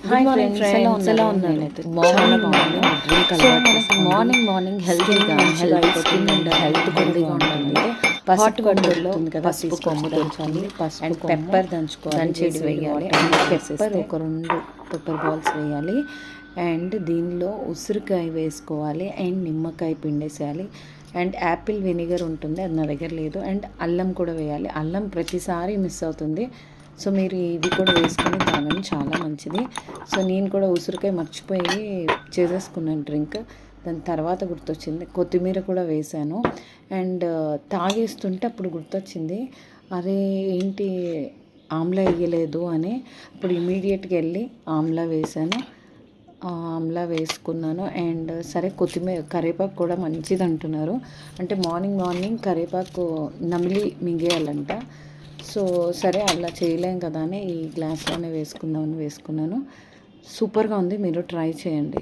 Hi friends, ఎలా ఉన్నారు? Morning హెల్తీగా స్కిన్ అండ్ హెల్త్ కొద్దిగా ఉంటుంది. హాట్ వాటర్లో పసుపు కొమ్ము దంచాలి అండ్ పెప్పర్ దంచేసి వేయాలి. అండ్ పెప్పర్ ఒక 2 పెప్పర్ బాల్స్ వేయాలి. అండ్ దీనిలో ఉసిరికాయ వేసుకోవాలి అండ్ నిమ్మకాయ పిండేసేయాలి. అండ్ యాపిల్ వెనిగర్ ఉంటుంది, అది నా దగ్గర లేదు. అండ్ అల్లం కూడా వేయాలి. అల్లం ప్రతిసారి మిస్ అవుతుంది, సో మీరు ఇవి కూడా వేసుకొని తాగండి, చాలా మంచిది. సో నేను కూడా ఉసిరికాయ మర్చిపోయి చేసేసుకున్నాను డ్రింక్. దాని తర్వాత గుర్తొచ్చింది, కొత్తిమీర కూడా వేసాను. అండ్ తాగేస్తుంటే అప్పుడు గుర్తొచ్చింది, అరే ఏంటి ఆమ్లా వేయలేదు అని. అప్పుడు ఇమీడియట్గా వెళ్ళి ఆమ్లా వేసాను, ఆమ్లా వేసుకున్నాను. అండ్ సరే కొత్తిమీర కరివేపాకు కూడా మంచిది అంటున్నారు, అంటే మార్నింగ్ కరివేపాకు నమిలి మింగేయాలంట. సో సరే అలా చేయలేం కదా అని ఈ గ్లాస్లోనే వేసుకుందామని వేసుకున్నాను. సూపర్గా ఉంది, మీరు ట్రై చేయండి.